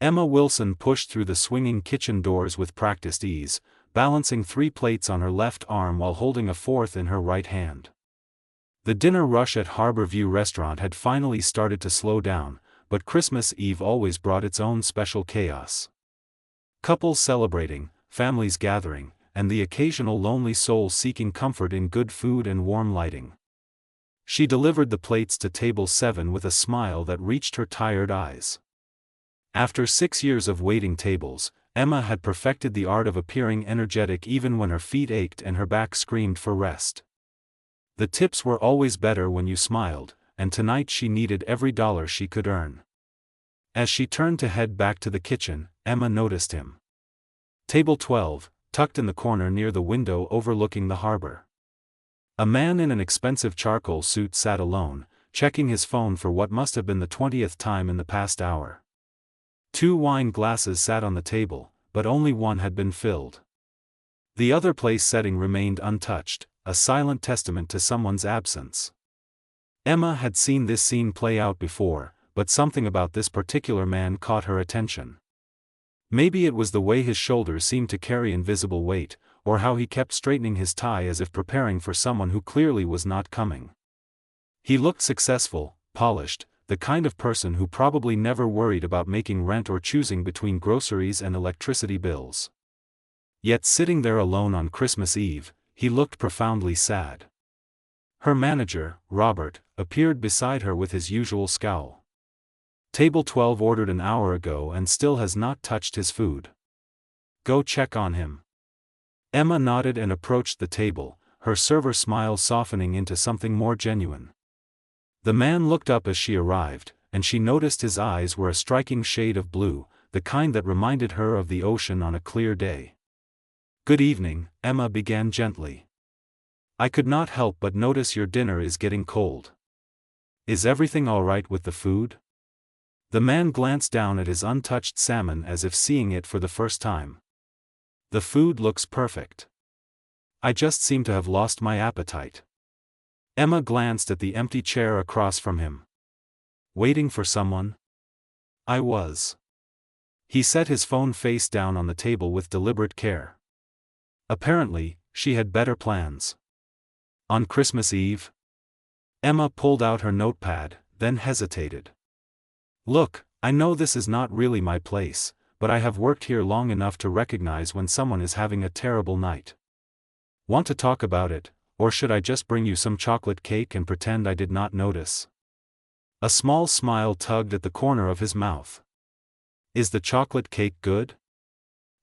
Emma Wilson pushed through the swinging kitchen doors with practiced ease, balancing 3 plates on her left arm while holding a 4th in her right hand. The dinner rush at Harbor View Restaurant had finally started to slow down, but Christmas Eve always brought its own special chaos. Couples celebrating, families gathering, and the occasional lonely soul seeking comfort in good food and warm lighting. She delivered the plates to table 7 with a smile that reached her tired eyes. After 6 years of waiting tables, Emma had perfected the art of appearing energetic even when her feet ached and her back screamed for rest. The tips were always better when you smiled, and tonight she needed every dollar she could earn. As she turned to head back to the kitchen, Emma noticed him. Table 12, tucked in the corner near the window overlooking the harbor. A man in an expensive charcoal suit sat alone, checking his phone for what must have been the 20th time in the past hour. 2 wine glasses sat on the table, but only one had been filled. The other place setting remained untouched, a silent testament to someone's absence. Emma had seen this scene play out before, but something about this particular man caught her attention. Maybe it was the way his shoulders seemed to carry invisible weight, or how he kept straightening his tie as if preparing for someone who clearly was not coming. He looked successful, polished, the kind of person who probably never worried about making rent or choosing between groceries and electricity bills. Yet sitting there alone on Christmas Eve, he looked profoundly sad. Her manager, Robert, appeared beside her with his usual scowl. Table 12 ordered an hour ago and still has not touched his food. Go check on him. Emma nodded and approached the table, her server smile softening into something more genuine. The man looked up as she arrived, and she noticed his eyes were a striking shade of blue, the kind that reminded her of the ocean on a clear day. Good evening, Emma began gently. I could not help but notice your dinner is getting cold. Is everything all right with the food? The man glanced down at his untouched salmon as if seeing it for the first time. The food looks perfect. I just seem to have lost my appetite. Emma glanced at the empty chair across from him. Waiting for someone? I was. He set his phone face down on the table with deliberate care. Apparently, she had better plans. On Christmas Eve? Emma pulled out her notepad, then hesitated. Look, I know this is not really my place, but I have worked here long enough to recognize when someone is having a terrible night. Want to talk about it? Or should I just bring you some chocolate cake and pretend I did not notice? A small smile tugged at the corner of his mouth. Is the chocolate cake good?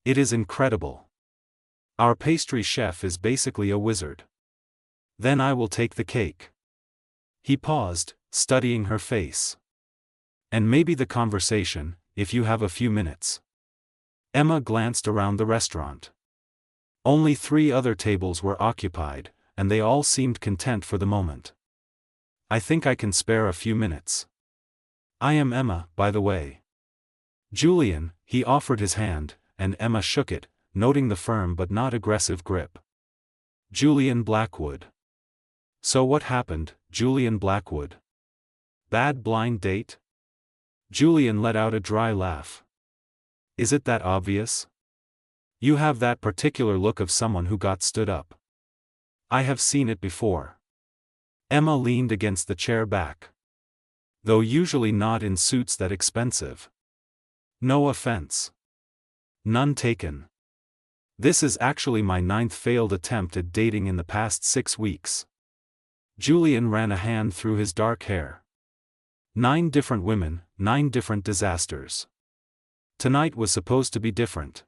It is incredible. Our pastry chef is basically a wizard. Then I will take the cake. He paused, studying her face. And maybe the conversation, if you have a few minutes. Emma glanced around the restaurant. Only 3 other tables were occupied, and they all seemed content for the moment. I think I can spare a few minutes. I am Emma, by the way. Julian, he offered his hand, and Emma shook it, noting the firm but not aggressive grip. Julian Blackwood. So what happened, Julian Blackwood? Bad blind date? Julian let out a dry laugh. Is it that obvious? You have that particular look of someone who got stood up. I have seen it before. Emma leaned against the chair back. Though usually not in suits that expensive. No offense. None taken. This is actually my 9th failed attempt at dating in the past 6 weeks. Julian ran a hand through his dark hair. 9 different women, 9 different disasters. Tonight was supposed to be different.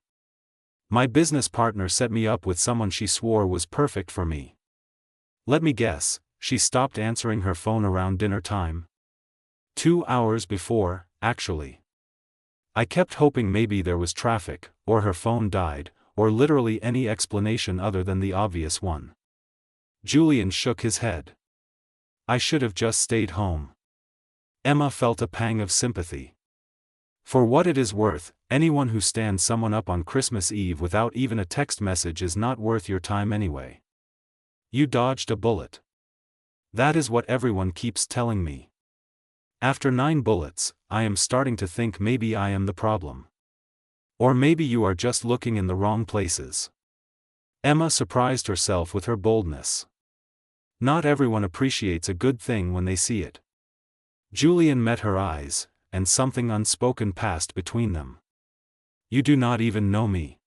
My business partner set me up with someone she swore was perfect for me. Let me guess, she stopped answering her phone around dinner time. 2 hours before, actually. I kept hoping maybe there was traffic, or her phone died, or literally any explanation other than the obvious one. Julian shook his head. I should have just stayed home. Emma felt a pang of sympathy. For what it is worth, anyone who stands someone up on Christmas Eve without even a text message is not worth your time anyway. You dodged a bullet. That is what everyone keeps telling me. After 9 bullets, I am starting to think maybe I am the problem. Or maybe you are just looking in the wrong places. Emma surprised herself with her boldness. Not everyone appreciates a good thing when they see it. Julian met her eyes, and something unspoken passed between them. You do not even know me.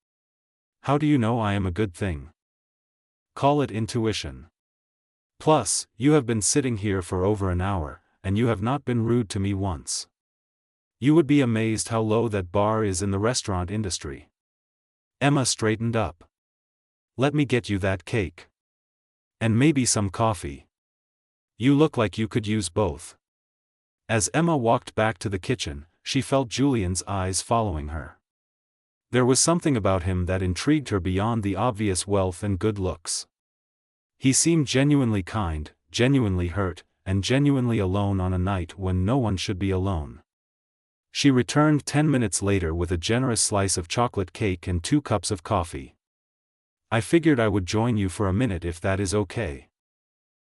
How do you know I am a good thing? Call it intuition. Plus, you have been sitting here for over an hour, and you have not been rude to me once. You would be amazed how low that bar is in the restaurant industry. Emma straightened up. Let me get you that cake. And maybe some coffee. You look like you could use both. As Emma walked back to the kitchen, she felt Julian's eyes following her. There was something about him that intrigued her beyond the obvious wealth and good looks. He seemed genuinely kind, genuinely hurt, and genuinely alone on a night when no one should be alone. She returned 10 minutes later with a generous slice of chocolate cake and 2 cups of coffee. I figured I would join you for a minute if that is okay.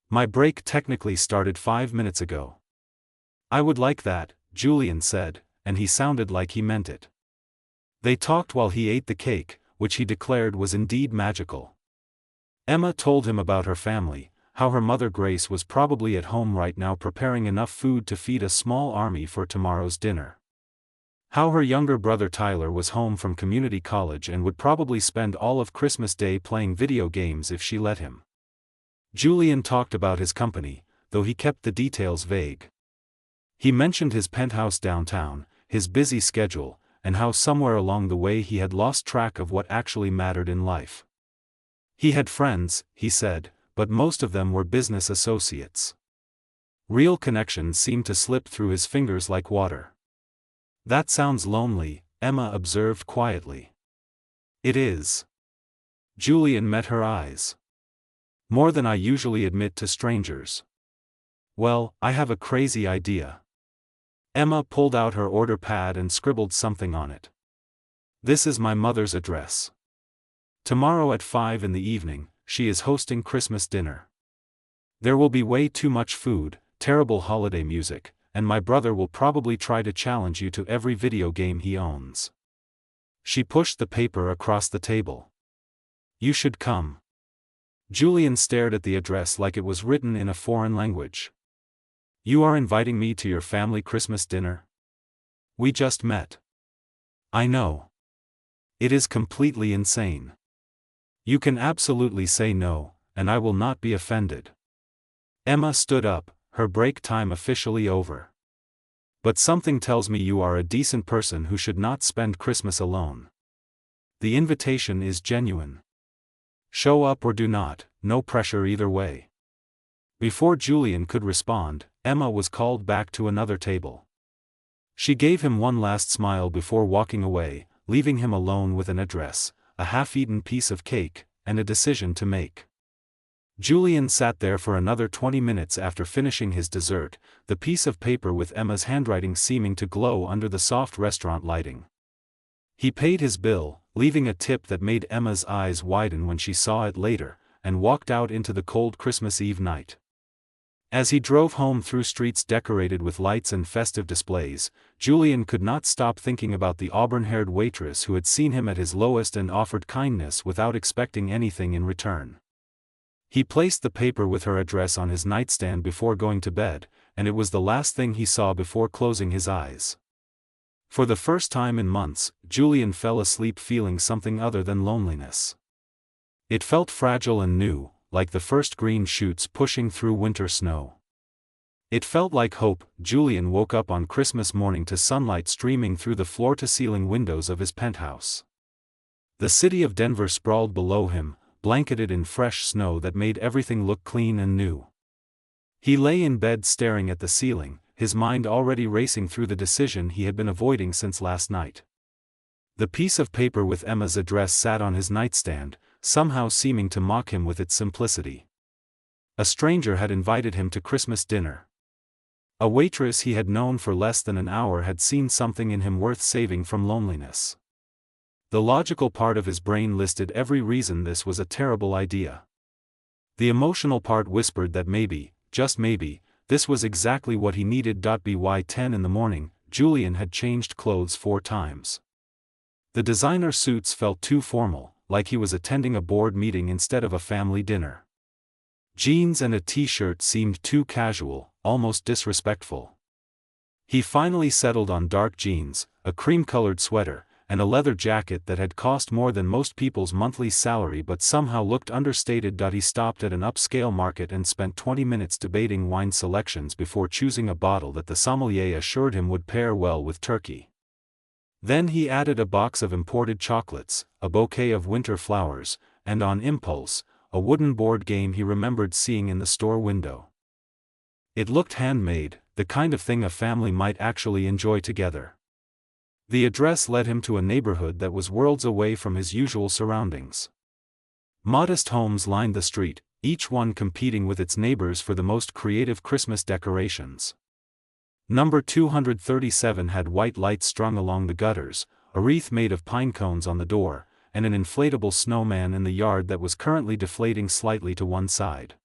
My break technically started 5 minutes ago. I would like that, Julian said, and he sounded like he meant it. They talked while he ate the cake, which he declared was indeed magical. Emma told him about her family, how her mother Grace was probably at home right now preparing enough food to feed a small army for tomorrow's dinner. How her younger brother Tyler was home from community college and would probably spend all of Christmas Day playing video games if she let him. Julian talked about his company, though he kept the details vague. He mentioned his penthouse downtown, his busy schedule, and how somewhere along the way he had lost track of what actually mattered in life. He had friends, he said, but most of them were business associates. Real connections seemed to slip through his fingers like water. That sounds lonely, Emma observed quietly. It is. Julian met her eyes. More than I usually admit to strangers. Well, I have a crazy idea. Emma pulled out her order pad and scribbled something on it. This is my mother's address. Tomorrow at 5 in the evening, she is hosting Christmas dinner. There will be way too much food, terrible holiday music, and my brother will probably try to challenge you to every video game he owns. She pushed the paper across the table. You should come. Julian stared at the address like it was written in a foreign language. You are inviting me to your family Christmas dinner? We just met. I know. It is completely insane. You can absolutely say no, and I will not be offended. Emma stood up, her break time officially over. But something tells me you are a decent person who should not spend Christmas alone. The invitation is genuine. Show up or do not, no pressure either way. Before Julian could respond, Emma was called back to another table. She gave him one last smile before walking away, leaving him alone with an address, a half-eaten piece of cake, and a decision to make. Julian sat there for another 20 minutes after finishing his dessert, the piece of paper with Emma's handwriting seeming to glow under the soft restaurant lighting. He paid his bill, leaving a tip that made Emma's eyes widen when she saw it later, and walked out into the cold Christmas Eve night. As he drove home through streets decorated with lights and festive displays, Julian could not stop thinking about the auburn-haired waitress who had seen him at his lowest and offered kindness without expecting anything in return. He placed the paper with her address on his nightstand before going to bed, and it was the last thing he saw before closing his eyes. For the first time in months, Julian fell asleep feeling something other than loneliness. It felt fragile and new, like the first green shoots pushing through winter snow. It felt like hope. Julian woke up on Christmas morning to sunlight streaming through the floor-to-ceiling windows of his penthouse. The city of Denver sprawled below him, blanketed in fresh snow that made everything look clean and new. He lay in bed staring at the ceiling, his mind already racing through the decision he had been avoiding since last night. The piece of paper with Emma's address sat on his nightstand, somehow seeming to mock him with its simplicity. A stranger had invited him to Christmas dinner. A waitress he had known for less than an hour had seen something in him worth saving from loneliness. The logical part of his brain listed every reason this was a terrible idea. The emotional part whispered that maybe, just maybe, this was exactly what he needed. By 10 in the morning, Julian had changed clothes 4 times. The designer suits felt too formal, like he was attending a board meeting instead of a family dinner. Jeans and a t-shirt seemed too casual, almost disrespectful. He finally settled on dark jeans, a cream-colored sweater, and a leather jacket that had cost more than most people's monthly salary but somehow looked understated. He stopped at an upscale market and spent 20 minutes debating wine selections before choosing a bottle that the sommelier assured him would pair well with turkey. Then he added a box of imported chocolates, a bouquet of winter flowers, and on impulse, a wooden board game he remembered seeing in the store window. It looked handmade, the kind of thing a family might actually enjoy together. The address led him to a neighborhood that was worlds away from his usual surroundings. Modest homes lined the street, each one competing with its neighbors for the most creative Christmas decorations. Number 237 had white lights strung along the gutters, a wreath made of pine cones on the door, and an inflatable snowman in the yard that was currently deflating slightly to one side.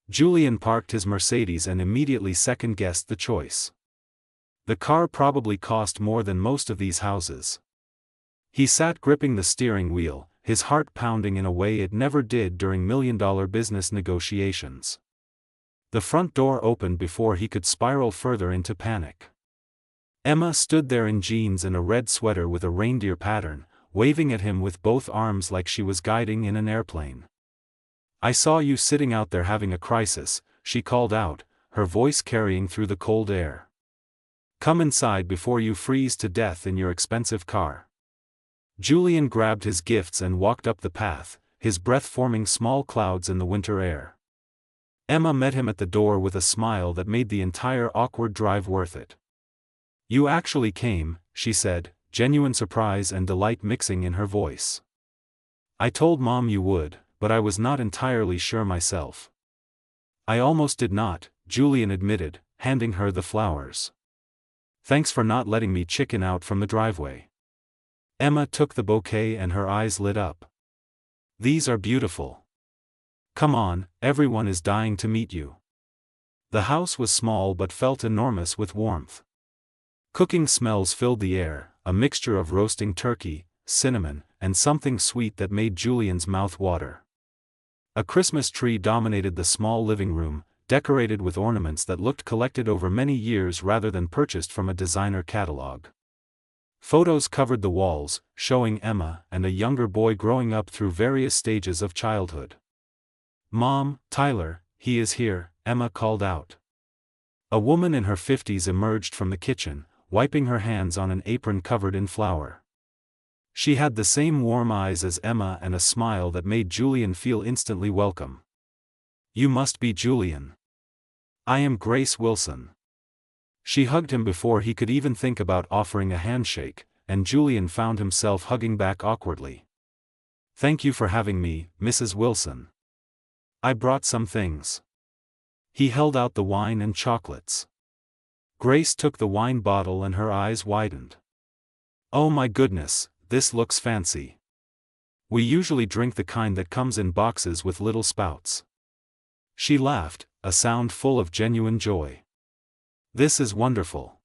Julian parked his Mercedes and immediately second-guessed the choice. The car probably cost more than most of these houses. He sat gripping the steering wheel, his heart pounding in a way it never did during million-dollar business negotiations. The front door opened before he could spiral further into panic. Emma stood there in jeans and a red sweater with a reindeer pattern, waving at him with both arms like she was guiding in an airplane. "I saw you sitting out there having a crisis," she called out, her voice carrying through the cold air. "Come inside before you freeze to death in your expensive car." Julian grabbed his gifts and walked up the path, his breath forming small clouds in the winter air. Emma met him at the door with a smile that made the entire awkward drive worth it. "You actually came," she said, genuine surprise and delight mixing in her voice. "I told Mom you would, but I was not entirely sure myself." "I almost did not," Julian admitted, handing her the flowers. "Thanks for not letting me chicken out from the driveway." Emma took the bouquet and her eyes lit up. "These are beautiful. Come on, everyone is dying to meet you." The house was small but felt enormous with warmth. Cooking smells filled the air, a mixture of roasting turkey, cinnamon, and something sweet that made Julian's mouth water. A Christmas tree dominated the small living room, decorated with ornaments that looked collected over many years rather than purchased from a designer catalog. Photos covered the walls, showing Emma and a younger boy growing up through various stages of childhood. "Mom, Tyler, he is here," Emma called out. A woman in her 50s emerged from the kitchen, wiping her hands on an apron covered in flour. She had the same warm eyes as Emma and a smile that made Julian feel instantly welcome. "You must be Julian. I am Grace Wilson." She hugged him before he could even think about offering a handshake, and Julian found himself hugging back awkwardly. "Thank you for having me, Mrs. Wilson. I brought some things." He held out the wine and chocolates. Grace took the wine bottle and her eyes widened. "Oh my goodness, this looks fancy. We usually drink the kind that comes in boxes with little spouts." She laughed, a sound full of genuine joy. "This is wonderful.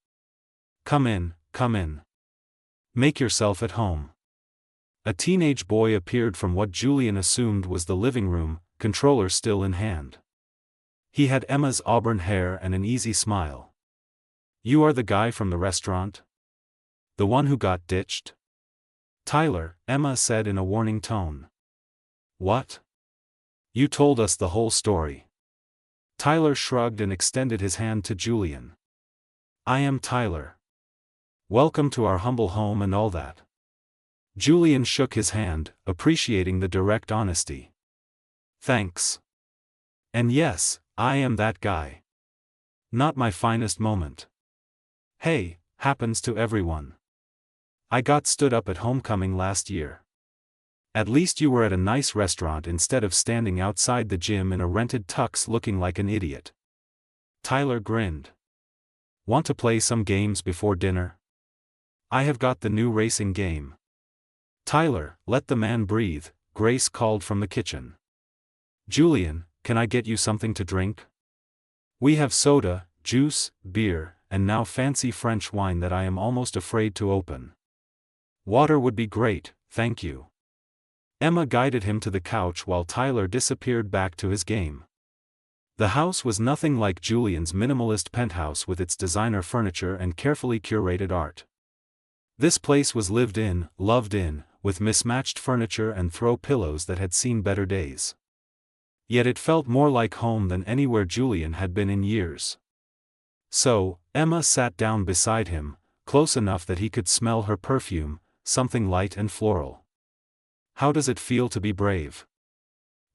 Come in, come in. Make yourself at home." A teenage boy appeared from what Julian assumed was the living room, controller still in hand. He had Emma's auburn hair and an easy smile. "You are the guy from the restaurant? The one who got ditched?" "Tyler," Emma said in a warning tone. "What? You told us the whole story." Tyler shrugged and extended his hand to Julian. "I am Tyler. Welcome to our humble home and all that." Julian shook his hand, appreciating the direct honesty. "Thanks. And yes, I am that guy. Not my finest moment. Hey, happens to everyone. I got stood up at homecoming last year. At least you were at a nice restaurant instead of standing outside the gym in a rented tux looking like an idiot." Tyler grinned. "Want to play some games before dinner? I have got the new racing game." "Tyler, let the man breathe," Grace called from the kitchen. "Julian, can I get you something to drink? We have soda, juice, beer, and now fancy French wine that I am almost afraid to open. Water would be great, thank you. Emma guided him to the couch while Tyler disappeared back to his game. The house was nothing like Julian's minimalist penthouse with its designer furniture and carefully curated art. This place was lived in, loved in, with mismatched furniture and throw pillows that had seen better days. Yet it felt more like home than anywhere Julian had been in years. So, Emma sat down beside him, close enough that he could smell her perfume, something light and floral. How does it feel to be brave?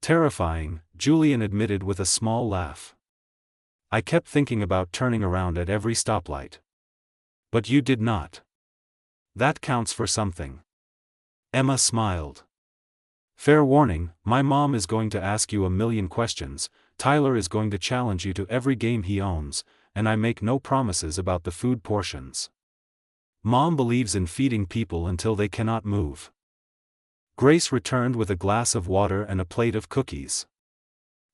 Terrifying, Julian admitted with a small laugh. I kept thinking about turning around at every stoplight. But you did not. That counts for something. Emma smiled. Fair warning, my mom is going to ask you a million questions, Tyler is going to challenge you to every game he owns, and I make no promises about the food portions. Mom believes in feeding people until they cannot move. Grace returned with a glass of water and a plate of cookies.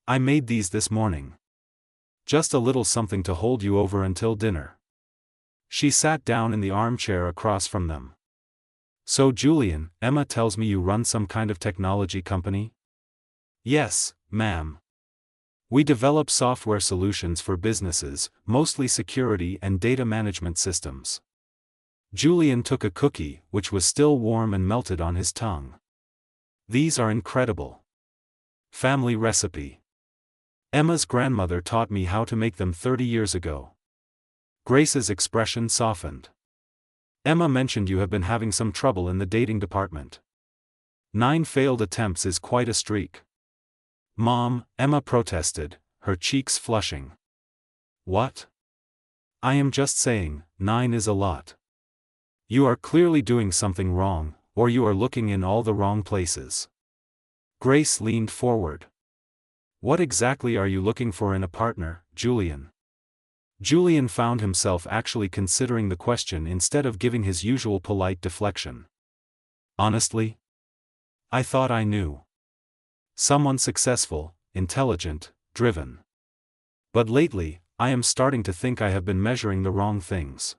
I made these this morning. Just a little something to hold you over until dinner. She sat down in the armchair across from them. So Julian, Emma tells me you run some kind of technology company? Yes, ma'am. We develop software solutions for businesses, mostly security and data management systems. Julian took a cookie, which was still warm and melted on his tongue. These are incredible. Family recipe. Emma's grandmother taught me how to make them 30 years ago. Grace's expression softened. Emma mentioned you have been having some trouble in the dating department. 9 failed attempts is quite a streak. Mom, Emma protested, her cheeks flushing. What? I am just saying, 9 is a lot. You are clearly doing something wrong, or you are looking in all the wrong places. Grace leaned forward. What exactly are you looking for in a partner, Julian? Julian found himself actually considering the question instead of giving his usual polite deflection. Honestly? I thought I knew. Someone successful, intelligent, driven. But lately, I am starting to think I have been measuring the wrong things.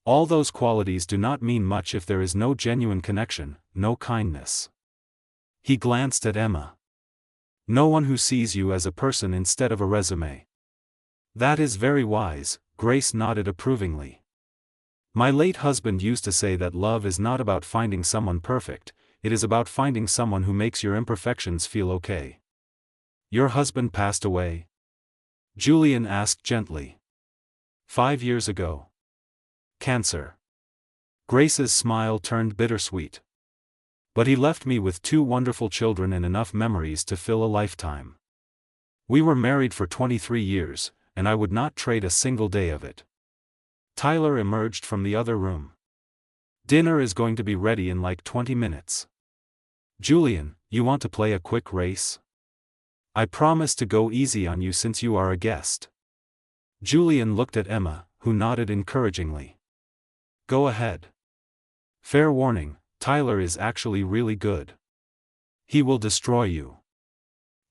All those qualities do not mean much if there is no genuine connection, no kindness. He glanced at Emma. No one who sees you as a person instead of a resume. That is very wise, Grace nodded approvingly. My late husband used to say that love is not about finding someone perfect, it is about finding someone who makes your imperfections feel okay. Your husband passed away? Julian asked gently. 5 years ago. Cancer. Grace's smile turned bittersweet. But he left me with 2 wonderful children and enough memories to fill a lifetime. We were married for 23 years, and I would not trade a single day of it. Tyler emerged from the other room. Dinner is going to be ready in like 20 minutes. Julian, you want to play a quick race? I promise to go easy on you since you are a guest. Julian looked at Emma, who nodded encouragingly. Go ahead. Fair warning, Tyler is actually really good. He will destroy you.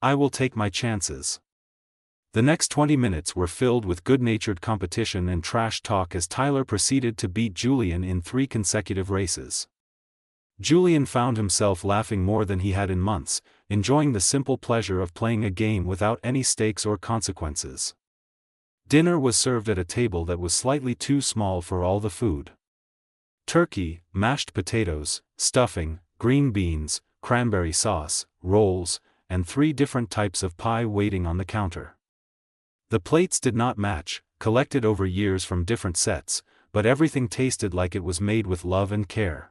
I will take my chances. The next 20 minutes were filled with good-natured competition and trash talk as Tyler proceeded to beat Julian in 3 consecutive races. Julian found himself laughing more than he had in months, enjoying the simple pleasure of playing a game without any stakes or consequences. Dinner was served at a table that was slightly too small for all the food. Turkey, mashed potatoes, stuffing, green beans, cranberry sauce, rolls, and 3 different types of pie waiting on the counter. The plates did not match, collected over years from different sets, but everything tasted like it was made with love and care.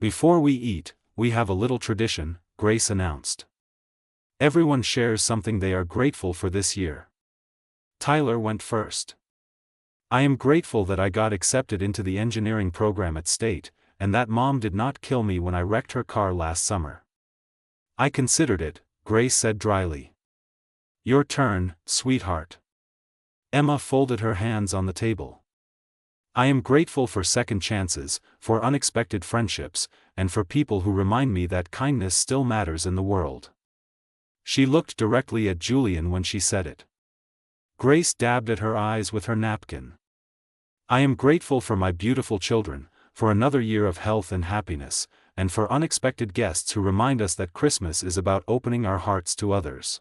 Before we eat, we have a little tradition, Grace announced. Everyone shares something they are grateful for this year. Tyler went first. I am grateful that I got accepted into the engineering program at State, and that Mom did not kill me when I wrecked her car last summer. I considered it, Grace said dryly. Your turn, sweetheart. Emma folded her hands on the table. I am grateful for second chances, for unexpected friendships, and for people who remind me that kindness still matters in the world. She looked directly at Julian when she said it. Grace dabbed at her eyes with her napkin. I am grateful for my beautiful children, for another year of health and happiness, and for unexpected guests who remind us that Christmas is about opening our hearts to others.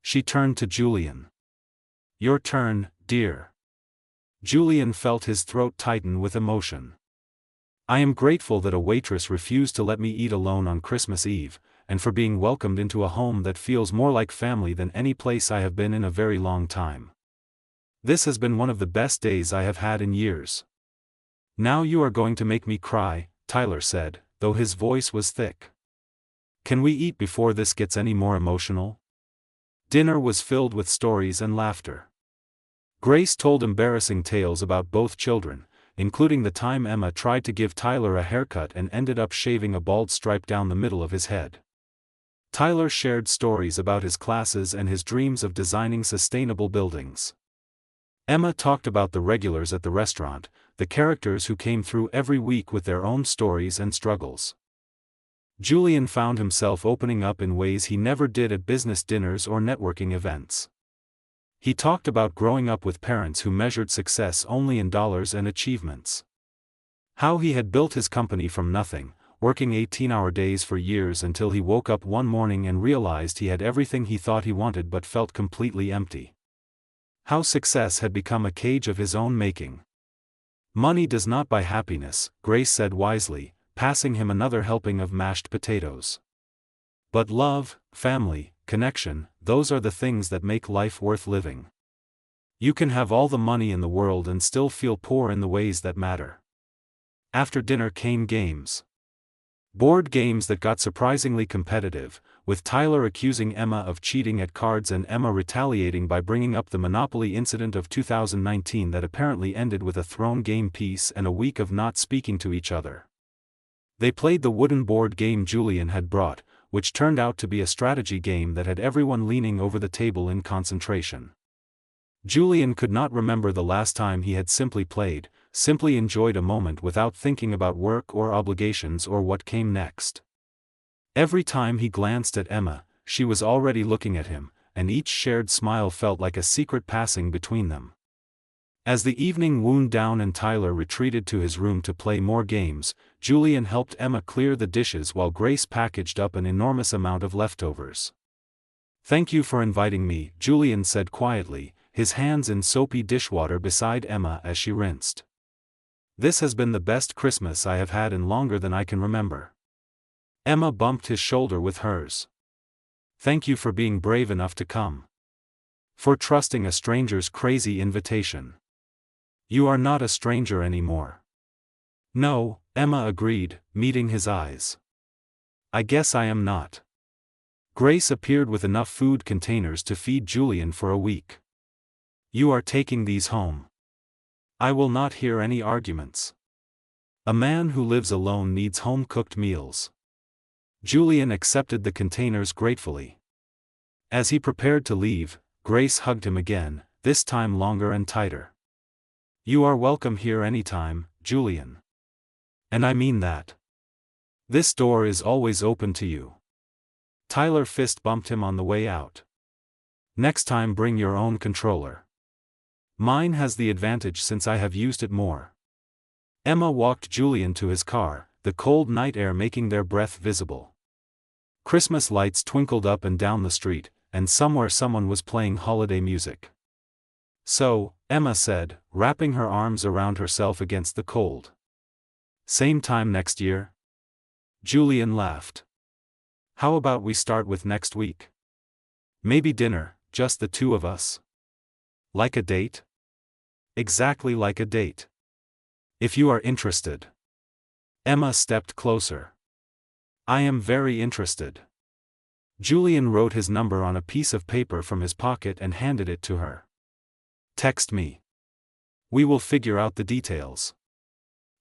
She turned to Julian. Your turn, dear. Julian felt his throat tighten with emotion. I am grateful that a waitress refused to let me eat alone on Christmas Eve, and for being welcomed into a home that feels more like family than any place I have been in a very long time. This has been one of the best days I have had in years. Now you are going to make me cry, Tyler said, though his voice was thick. Can we eat before this gets any more emotional? Dinner was filled with stories and laughter. Grace told embarrassing tales about both children, including the time Emma tried to give Tyler a haircut and ended up shaving a bald stripe down the middle of his head. Tyler shared stories about his classes and his dreams of designing sustainable buildings. Emma talked about the regulars at the restaurant, the characters who came through every week with their own stories and struggles. Julian found himself opening up in ways he never did at business dinners or networking events. He talked about growing up with parents who measured success only in dollars and achievements. How he had built his company from nothing, working 18-hour days for years until he woke up one morning and realized he had everything he thought he wanted but felt completely empty. How success had become a cage of his own making. Money does not buy happiness, Grace said wisely, passing him another helping of mashed potatoes. But love, family, connection, those are the things that make life worth living. You can have all the money in the world and still feel poor in the ways that matter. After dinner came games. Board games that got surprisingly competitive, with Tyler accusing Emma of cheating at cards and Emma retaliating by bringing up the Monopoly incident of 2019 that apparently ended with a thrown game piece and a week of not speaking to each other. They played the wooden board game Julian had brought, which turned out to be a strategy game that had everyone leaning over the table in concentration. Julian could not remember the last time he had simply enjoyed a moment without thinking about work or obligations or what came next. Every time he glanced at Emma, she was already looking at him, and each shared smile felt like a secret passing between them. As the evening wound down and Tyler retreated to his room to play more games, Julian helped Emma clear the dishes while Grace packaged up an enormous amount of leftovers. Thank you for inviting me, Julian said quietly, his hands in soapy dishwater beside Emma as she rinsed. This has been the best Christmas I have had in longer than I can remember. Emma bumped his shoulder with hers. Thank you for being brave enough to come. For trusting a stranger's crazy invitation. You are not a stranger anymore. No, Emma agreed, meeting his eyes. I guess I am not. Grace appeared with enough food containers to feed Julian for a week. You are taking these home. I will not hear any arguments. A man who lives alone needs home-cooked meals. Julian accepted the containers gratefully. As he prepared to leave, Grace hugged him again, this time longer and tighter. You are welcome here anytime, Julian. And I mean that. This door is always open to you. Tyler fist bumped him on the way out. Next time bring your own controller. Mine has the advantage since I have used it more. Emma walked Julian to his car, the cold night air making their breath visible. Christmas lights twinkled up and down the street, and somewhere someone was playing holiday music. So, Emma said, wrapping her arms around herself against the cold. Same time next year? Julian laughed. How about we start with next week? Maybe dinner, just the two of us. Like a date? Exactly like a date. If you are interested. Emma stepped closer. I am very interested. Julian wrote his number on a piece of paper from his pocket and handed it to her. Text me. We will figure out the details.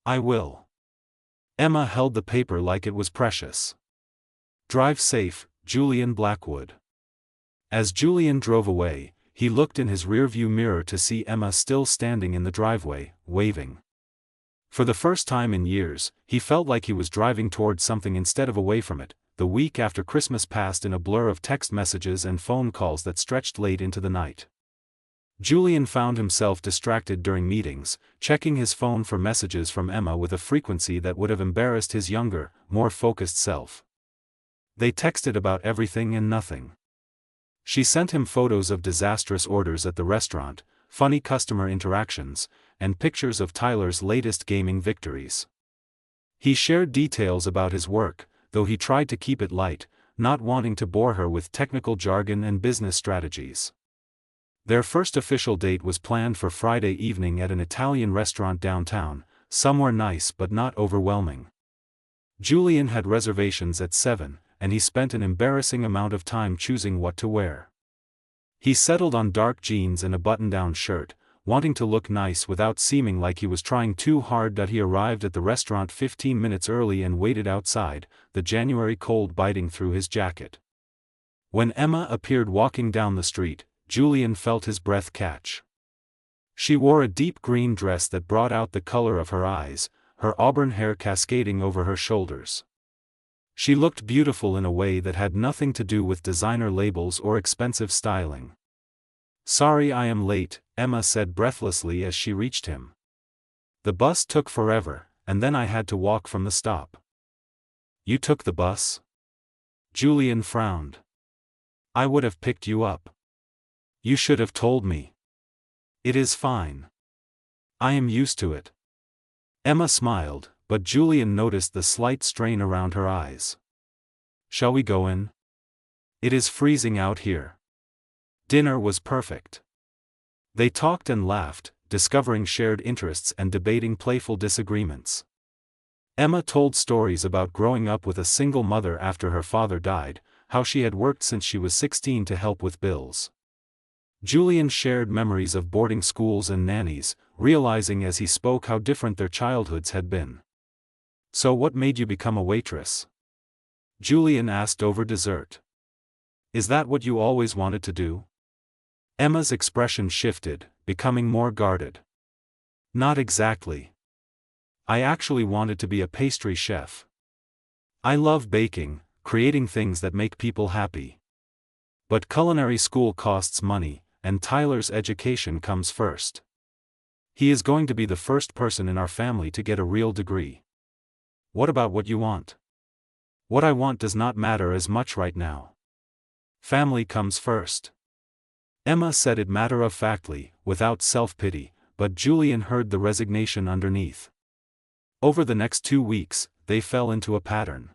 I will. Emma held the paper like it was precious. Drive safe, Julian Blackwood. As Julian drove away, he looked in his rearview mirror to see Emma still standing in the driveway, waving. For the first time in years, he felt like he was driving towards something instead of away from it. The week after Christmas passed in a blur of text messages and phone calls that stretched late into the night. Julian found himself distracted during meetings, checking his phone for messages from Emma with a frequency that would have embarrassed his younger, more focused self. They texted about everything and nothing. She sent him photos of disastrous orders at the restaurant, funny customer interactions, and pictures of Tyler's latest gaming victories. He shared details about his work, though he tried to keep it light, not wanting to bore her with technical jargon and business strategies. Their first official date was planned for Friday evening at an Italian restaurant downtown, somewhere nice but not overwhelming. Julian had reservations at 7, and he spent an embarrassing amount of time choosing what to wear. He settled on dark jeans and a button-down shirt, wanting to look nice without seeming like he was trying too hard. He arrived at the restaurant 15 minutes early and waited outside, the January cold biting through his jacket. When Emma appeared walking down the street, Julian felt his breath catch. She wore a deep green dress that brought out the color of her eyes, her auburn hair cascading over her shoulders. She looked beautiful in a way that had nothing to do with designer labels or expensive styling. "Sorry I am late," Emma said breathlessly as she reached him. "The bus took forever, and then I had to walk from the stop." "You took the bus?" Julian frowned. "I would have picked you up." "You should have told me." "It is fine. I am used to it." Emma smiled, but Julian noticed the slight strain around her eyes. "Shall we go in? It is freezing out here." Dinner was perfect. They talked and laughed, discovering shared interests and debating playful disagreements. Emma told stories about growing up with a single mother after her father died, how she had worked since she was 16 to help with bills. Julian shared memories of boarding schools and nannies, realizing as he spoke how different their childhoods had been. "So what made you become a waitress?" Julian asked over dessert. "Is that what you always wanted to do?" Emma's expression shifted, becoming more guarded. "Not exactly. I actually wanted to be a pastry chef. I love baking, creating things that make people happy. But culinary school costs money, and Tyler's education comes first. He is going to be the first person in our family to get a real degree." "What about what you want?" "What I want does not matter as much right now. Family comes first." Emma said it matter-of-factly, without self-pity, but Julian heard the resignation underneath. Over the next 2 weeks, they fell into a pattern.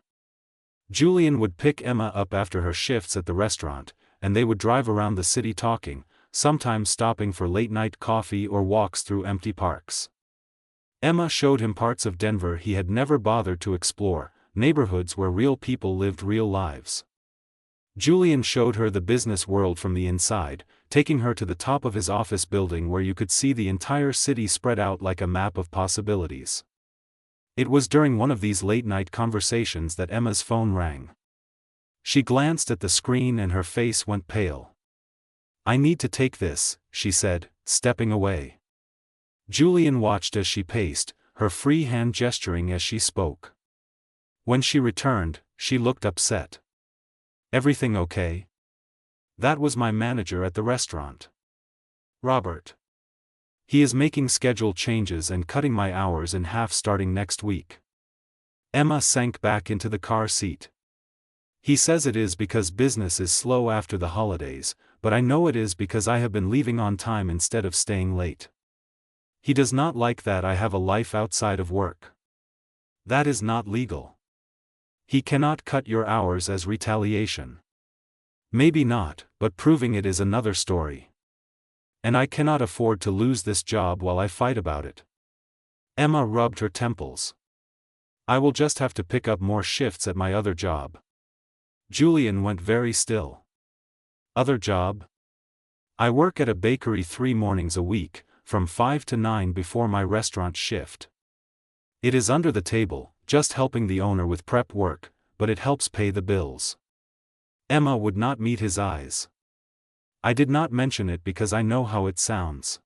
Julian would pick Emma up after her shifts at the restaurant, and they would drive around the city talking, sometimes stopping for late-night coffee or walks through empty parks. Emma showed him parts of Denver he had never bothered to explore, neighborhoods where real people lived real lives. Julian showed her the business world from the inside, taking her to the top of his office building where you could see the entire city spread out like a map of possibilities. It was during one of these late-night conversations that Emma's phone rang. She glanced at the screen and her face went pale. "I need to take this," she said, stepping away. Julian watched as she paced, her free hand gesturing as she spoke. When she returned, she looked upset. "Everything okay?" "That was my manager at the restaurant. Robert. He is making schedule changes and cutting my hours in half starting next week." Emma sank back into the car seat. "He says it is because business is slow after the holidays, but I know it is because I have been leaving on time instead of staying late. He does not like that I have a life outside of work. That is not legal. He cannot cut your hours as retaliation." "Maybe not, but proving it is another story. And I cannot afford to lose this job while I fight about it." Emma rubbed her temples. "I will just have to pick up more shifts at my other job." Julian went very still. "Other job?" "I work at a bakery 3 mornings a week, from 5 to 9 before my restaurant shift. It is under the table, just helping the owner with prep work, but it helps pay the bills." Emma would not meet his eyes. "I did not mention it because I know how it sounds.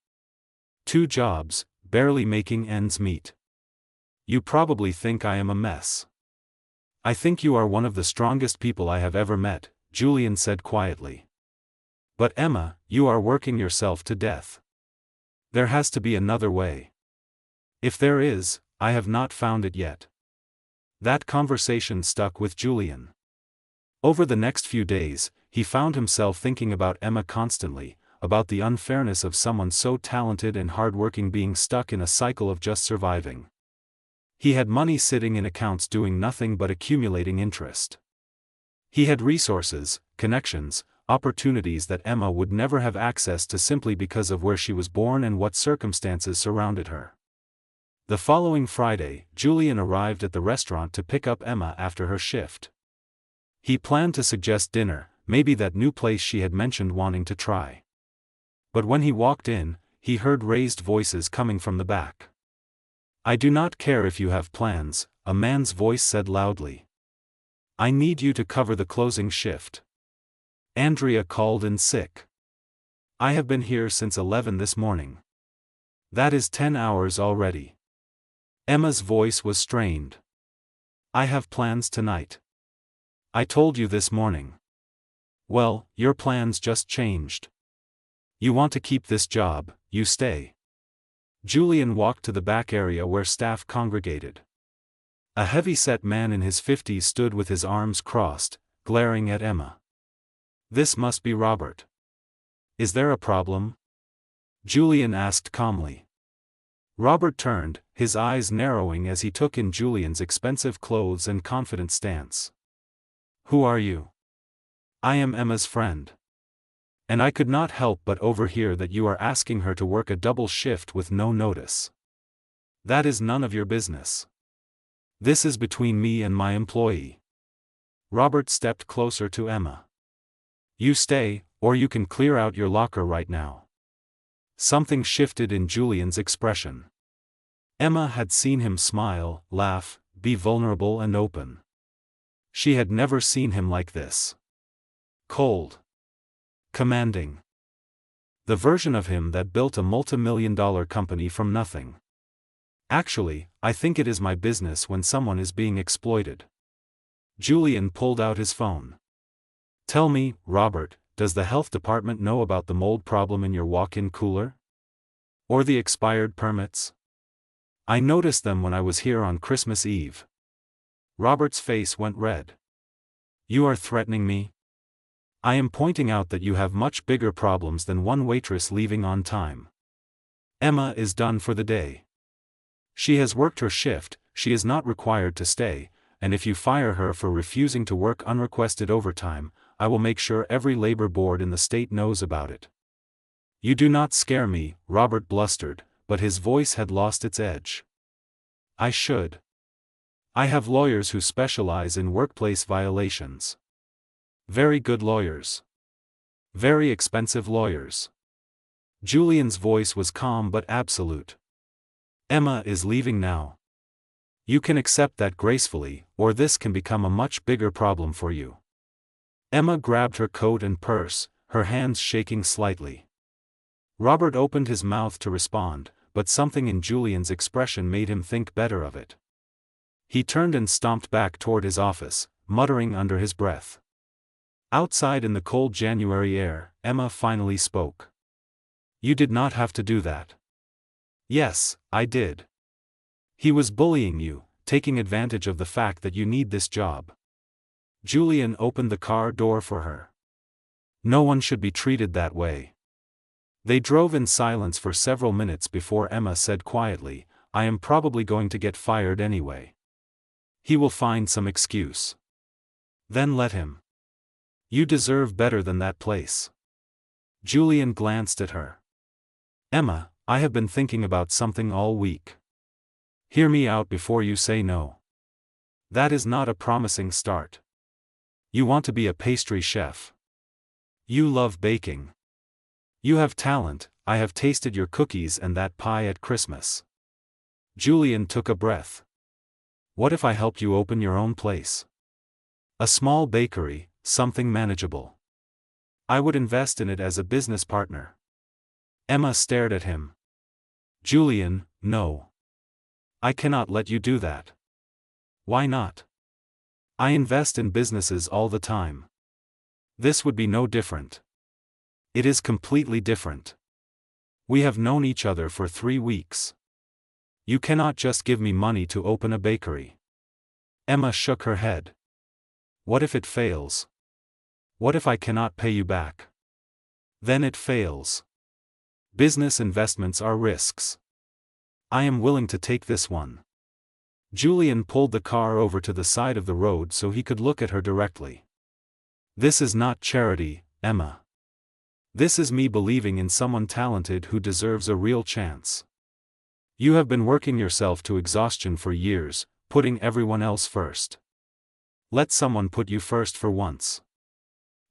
2 jobs, barely making ends meet. You probably think I am a mess." "I think you are one of the strongest people I have ever met," Julian said quietly. But Emma, you are working yourself to death. There has to be another way. If there is, I have not found it yet. That conversation stuck with Julian. Over the next few days, he found himself thinking about Emma constantly, about the unfairness of someone so talented and hardworking being stuck in a cycle of just surviving. He had money sitting in accounts doing nothing but accumulating interest. He had resources, connections, opportunities that Emma would never have access to simply because of where she was born and what circumstances surrounded her. The following Friday, Julian arrived at the restaurant to pick up Emma after her shift. He planned to suggest dinner, maybe that new place she had mentioned wanting to try. But when he walked in, he heard raised voices coming from the back. "I do not care if you have plans," a man's voice said loudly. "I need you to cover the closing shift. Andrea called in sick. I have been here since 11 this morning. That is 10 hours already." Emma's voice was strained. "I have plans tonight. I told you this morning." "Well, your plans just changed. You want to keep this job, you stay." Julian walked to the back area where staff congregated. A heavy-set man in his 50s stood with his arms crossed, glaring at Emma. "This must be Robert. Is there a problem?" Julian asked calmly. Robert turned, his eyes narrowing as he took in Julian's expensive clothes and confident stance. "Who are you?" "I am Emma's friend. And I could not help but overhear that you are asking her to work a double shift with no notice. That is none of your business. This is between me and my employee." Robert stepped closer to Emma. "You stay, or you can clear out your locker right now." Something shifted in Julian's expression. Emma had seen him smile, laugh, be vulnerable and open. She had never seen him like this. Cold. Commanding. The version of him that built a multi-million-dollar company from nothing. "Actually, I think it is my business when someone is being exploited." Julian pulled out his phone. "Tell me, Robert, does the health department know about the mold problem in your walk-in cooler? Or the expired permits? I noticed them when I was here on Christmas Eve." Robert's face went red. "You are threatening me?" "I am pointing out that you have much bigger problems than one waitress leaving on time. Emma is done for the day. She has worked her shift, she is not required to stay, and if you fire her for refusing to work unrequested overtime, I will make sure every labor board in the state knows about it." "You do not scare me," Robert blustered, but his voice had lost its edge. "I should. I have lawyers who specialize in workplace violations. Very good lawyers. Very expensive lawyers." Julian's voice was calm but absolute. "Emma is leaving now. You can accept that gracefully, or this can become a much bigger problem for you." Emma grabbed her coat and purse, her hands shaking slightly. Robert opened his mouth to respond, but something in Julian's expression made him think better of it. He turned and stomped back toward his office, muttering under his breath. Outside in the cold January air, Emma finally spoke. "You did not have to do that." "Yes, I did. He was bullying you, taking advantage of the fact that you need this job." Julian opened the car door for her. "No one should be treated that way." They drove in silence for several minutes before Emma said quietly, "I am probably going to get fired anyway. He will find some excuse. Then let him. You deserve better than that place." Julian glanced at her. "Emma, I have been thinking about something all week. Hear me out before you say no. That is not a promising start. You want to be a pastry chef. You love baking. You have talent, I have tasted your cookies and that pie at Christmas." Julian took a breath. "What if I helped you open your own place? A small bakery, something manageable. I would invest in it as a business partner." Emma stared at him. "Julian, no. I cannot let you do that." "Why not? I invest in businesses all the time. This would be no different." It is completely different. We have known each other for 3 weeks. You cannot just give me money to open a bakery. Emma shook her head. What if it fails? What if I cannot pay you back? Then it fails. Business investments are risks. I am willing to take this one. Julian pulled the car over to the side of the road so he could look at her directly. This is not charity, Emma. This is me believing in someone talented who deserves a real chance. You have been working yourself to exhaustion for years, putting everyone else first. Let someone put you first for once.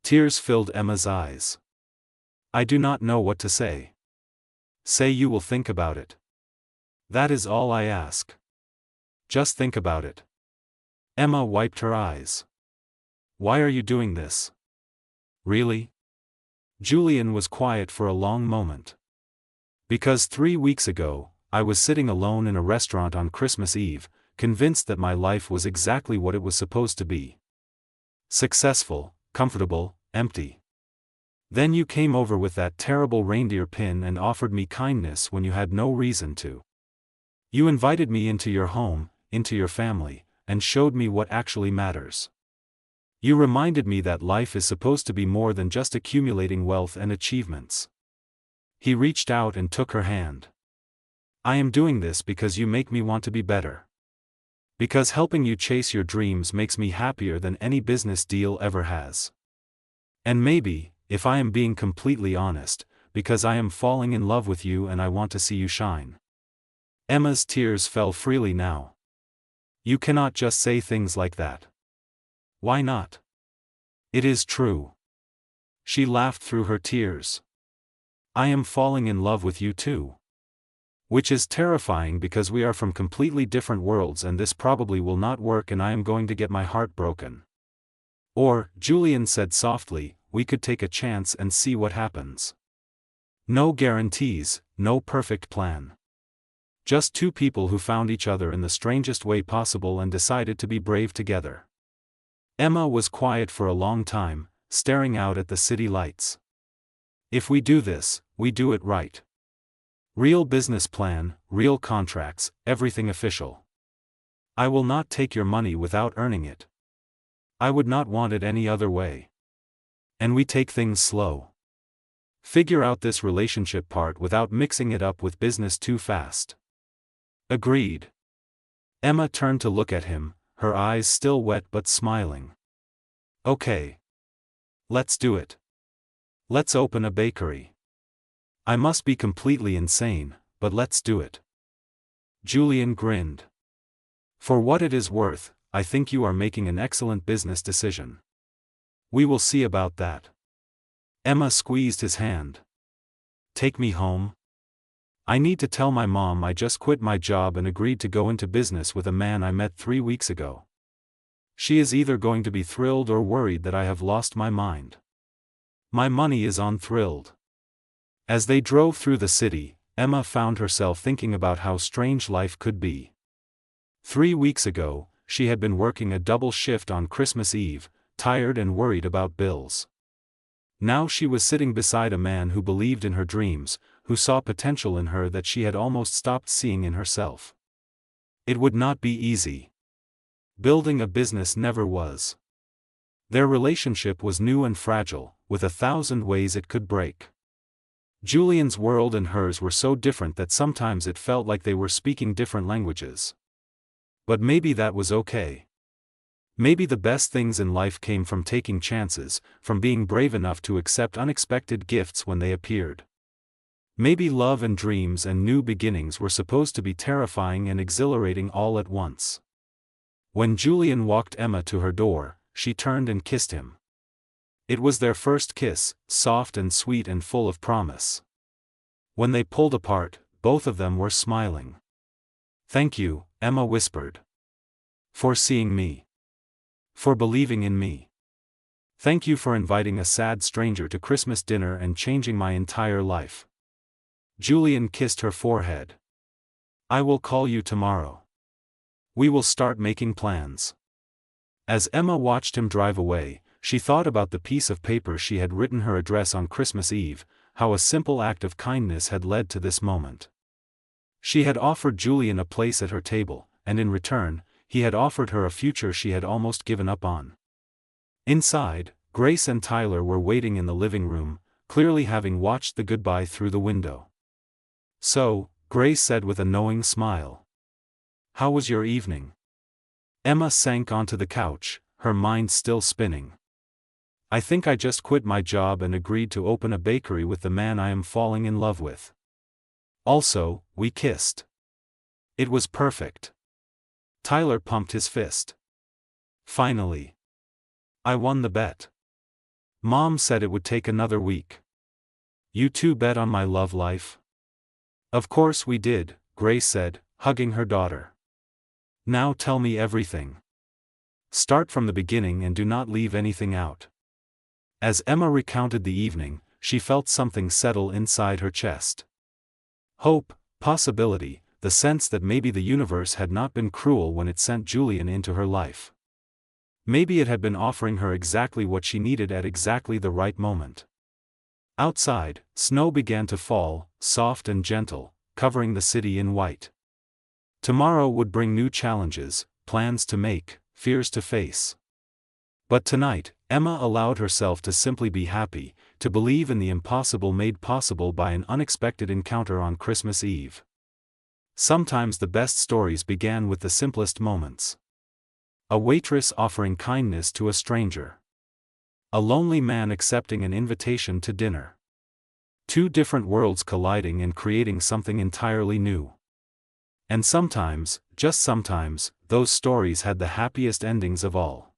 Tears filled Emma's eyes. I do not know what to say. Say you will think about it. That is all I ask. Just think about it. Emma wiped her eyes. Why are you doing this? Really? Julian was quiet for a long moment. Because 3 weeks ago, I was sitting alone in a restaurant on Christmas Eve, convinced that my life was exactly what it was supposed to be. Successful, comfortable, empty. Then you came over with that terrible reindeer pin and offered me kindness when you had no reason to. You invited me into your home, into your family, and showed me what actually matters. You reminded me that life is supposed to be more than just accumulating wealth and achievements. He reached out and took her hand. I am doing this because you make me want to be better. Because helping you chase your dreams makes me happier than any business deal ever has. And maybe, if I am being completely honest, because I am falling in love with you and I want to see you shine. Emma's tears fell freely now. You cannot just say things like that. Why not? It is true. She laughed through her tears. I am falling in love with you too. Which is terrifying because we are from completely different worlds and this probably will not work and I am going to get my heart broken. Or, Julian said softly, we could take a chance and see what happens. No guarantees, no perfect plan. Just two people who found each other in the strangest way possible and decided to be brave together. Emma was quiet for a long time, staring out at the city lights. If we do this, we do it right. Real business plan, real contracts, everything official. I will not take your money without earning it. I would not want it any other way. And we take things slow. Figure out this relationship part without mixing it up with business too fast. Agreed. Emma turned to look at him, her eyes still wet but smiling. Okay. Let's do it. Let's open a bakery. I must be completely insane, but let's do it. Julian grinned. For what it is worth, I think you are making an excellent business decision. We will see about that. Emma squeezed his hand. Take me home. I need to tell my mom I just quit my job and agreed to go into business with a man I met 3 weeks ago. She is either going to be thrilled or worried that I have lost my mind. My money is on thrilled. As they drove through the city, Emma found herself thinking about how strange life could be. 3 weeks ago, she had been working a double shift on Christmas Eve, tired and worried about bills. Now she was sitting beside a man who believed in her dreams, who saw potential in her that she had almost stopped seeing in herself. It would not be easy. Building a business never was. Their relationship was new and fragile, with 1,000 ways it could break. Julian's world and hers were so different that sometimes it felt like they were speaking different languages. But maybe that was okay. Maybe the best things in life came from taking chances, from being brave enough to accept unexpected gifts when they appeared. Maybe love and dreams and new beginnings were supposed to be terrifying and exhilarating all at once. When Julian walked Emma to her door, she turned and kissed him. It was their first kiss, soft and sweet and full of promise. When they pulled apart, both of them were smiling. Thank you, Emma whispered. For seeing me. For believing in me. Thank you for inviting a sad stranger to Christmas dinner and changing my entire life. Julian kissed her forehead. I will call you tomorrow. We will start making plans. As Emma watched him drive away, she thought about the piece of paper she had written her address on Christmas Eve, how a simple act of kindness had led to this moment. She had offered Julian a place at her table, and in return, he had offered her a future she had almost given up on. Inside, Grace and Tyler were waiting in the living room, clearly having watched the goodbye through the window. "So," Grace said with a knowing smile. "How was your evening?" Emma sank onto the couch, her mind still spinning. "I think I just quit my job and agreed to open a bakery with the man I am falling in love with. Also, we kissed. It was perfect." Tyler pumped his fist. "Finally. I won the bet. Mom said it would take another week." "You two bet on my love life?" "Of course we did," Grace said, hugging her daughter. "Now tell me everything. Start from the beginning and do not leave anything out." As Emma recounted the evening, she felt something settle inside her chest. Hope, possibility, the sense that maybe the universe had not been cruel when it sent Julian into her life. Maybe it had been offering her exactly what she needed at exactly the right moment. Outside, snow began to fall, soft and gentle, covering the city in white. Tomorrow would bring new challenges, plans to make, fears to face. But tonight, Emma allowed herself to simply be happy, to believe in the impossible made possible by an unexpected encounter on Christmas Eve. Sometimes the best stories began with the simplest moments. A waitress offering kindness to a stranger. A lonely man accepting an invitation to dinner. Two different worlds colliding and creating something entirely new. And sometimes, just sometimes, those stories had the happiest endings of all.